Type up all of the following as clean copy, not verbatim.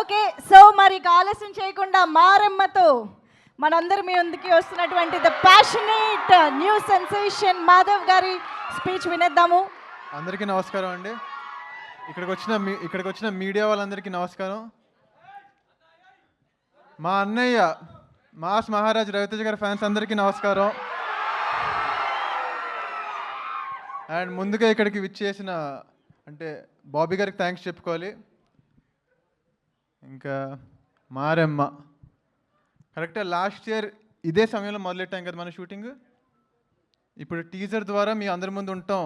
Okay, so మరి ఆలస్యం చేయకుండా మారమ్మతో మనందరి మీ ముందుకి వస్తున్నటువంటి the passionate new sensation Madhav గారి స్పీచ్ వినేద్దాము. అందరికీ నమస్కారం అండి. ఇక్కడికి వచ్చిన మీడియా వాళ్ళందరికీ నమస్కారం. మా అన్నయ్య మాస్ మహారాజ్ రవితేజ గారి ఫ్యాన్స్ అందరికీ నమస్కారం. అండ్ ముందుగా ఇక్కడికి విచ్చేసిన అంటే బాబీ గారికి థ్యాంక్స్ చెప్పుకోవాలి. ఇంకా మారమ్మ కరెక్ట్గా లాస్ట్ ఇయర్ ఇదే సమయంలో మొదలెట్టాం కదా మన షూటింగ్. ఇప్పుడు టీజర్ ద్వారా మీ అందరి ముందు ఉండటం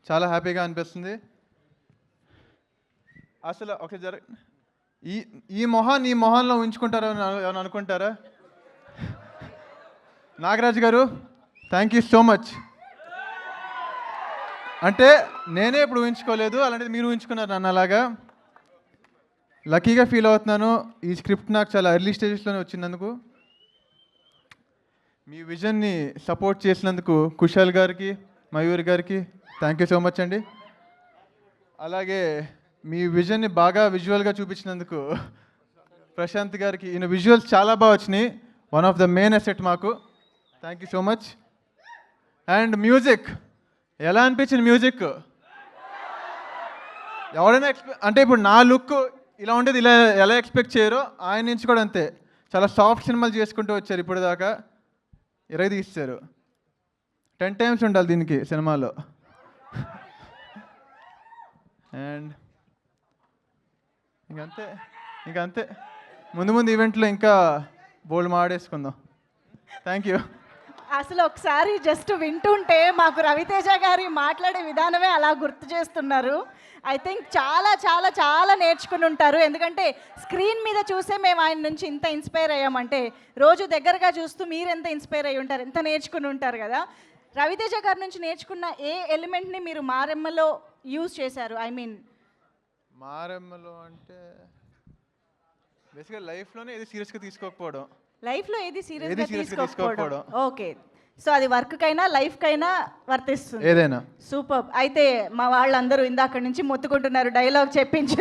చాలా హ్యాపీగా అనిపిస్తుంది. అసలు ఒక ఈ మొహాల్లో ఉంచుకుంటారా అని అనుకుంటారా? నాగరాజు గారు థ్యాంక్ యూ సో మచ్. అంటే నేనే ఇప్పుడు ఊహించుకోలేదు, అలాంటిది మీరు ఊహించుకున్నారు నన్ను. అలాగా లక్కీగా ఫీల్ అవుతున్నాను. ఈ స్క్రిప్ట్ నాకు చాలా ఎర్లీ స్టేజెస్లోనే వచ్చినందుకు, మీ విజన్ని సపోర్ట్ చేసినందుకు కుశాల్ గారికి, మయూర్ గారికి థ్యాంక్ యూ సో మచ్ అండి. అలాగే మీ విజన్ని బాగా విజువల్గా చూపించినందుకు ప్రశాంత్ గారికి, ఈయన విజువల్స్ చాలా బాగా వచ్చినాయి. One of the main asset మాకు. Thank you so much. And music ఎలా అనిపించింది? మ్యూజిక్ ఎవరైనా అంటే ఇప్పుడు నా లుక్ ఇలా ఉండేది, ఇలా ఎలా ఎక్స్పెక్ట్ చేయరో ఆయన నుంచి కూడా అంతే. చాలా సాఫ్ట్ సినిమాలు చేసుకుంటూ వచ్చారు ఇప్పుడు దాకా. 20 తీస్తారు. 10 times ఉండాలి దీనికి సినిమాలో. అండ్ ఇంకంతే ముందు ఈవెంట్లో ఇంకా బోల్డ్ మాడేసుకుందాం. Thank you. అసలు ఒకసారి జస్ట్ వింటుంటే మాకు రవితేజ గారి మాట్లాడే విధానమే అలా గుర్తు చేస్తున్నారు. ఐ థింక్ చాలా చాలా చాలా నేర్చుకుని ఉంటారు. ఎందుకంటే స్క్రీన్ మీద చూసే మేము ఆయన నుంచి ఇంత ఇన్స్పైర్ అయ్యామంటే, రోజు దగ్గరగా చూస్తూ మీరు ఎంత ఇన్స్పైర్ అయ్యి ఉంటారు, ఎంత నేర్చుకుని ఉంటారు కదా. రవితేజ గారి నుంచి నేర్చుకున్న ఏ ఎలిమెంట్ని మీరు మారెమ్మలో యూజ్ చేశారు? ఐ మీన్ మారెమ్మలో అంటే బేసిక్గా లైఫ్లోనే ఏది సీరియస్గా తీసుకోకపోవడం. లైఫ్లో ఏది సీరియస్గా తీసుకోకపోవడం. ఓకే, సో అది వర్క్కైనా లైఫ్కైనా వర్తిస్తుంది ఏదైనా. సూపర్. అయితే మా వాళ్ళందరూ ఇందాక నుంచి మొత్తుకుంటున్నారు, డైలాగ్ చెప్పించు.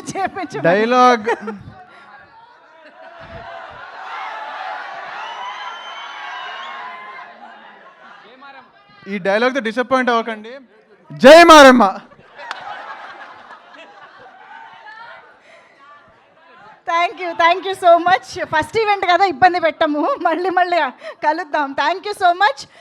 డైలాగ్ ఈ డైలాగ్తో డిసప్పాయింట్ అవ్వకండి. జై Maramma. Thank you so much. First event కదా, ఇబ్బంది పెట్టము, మళ్ళీ కలుద్దాం. Thank you so much.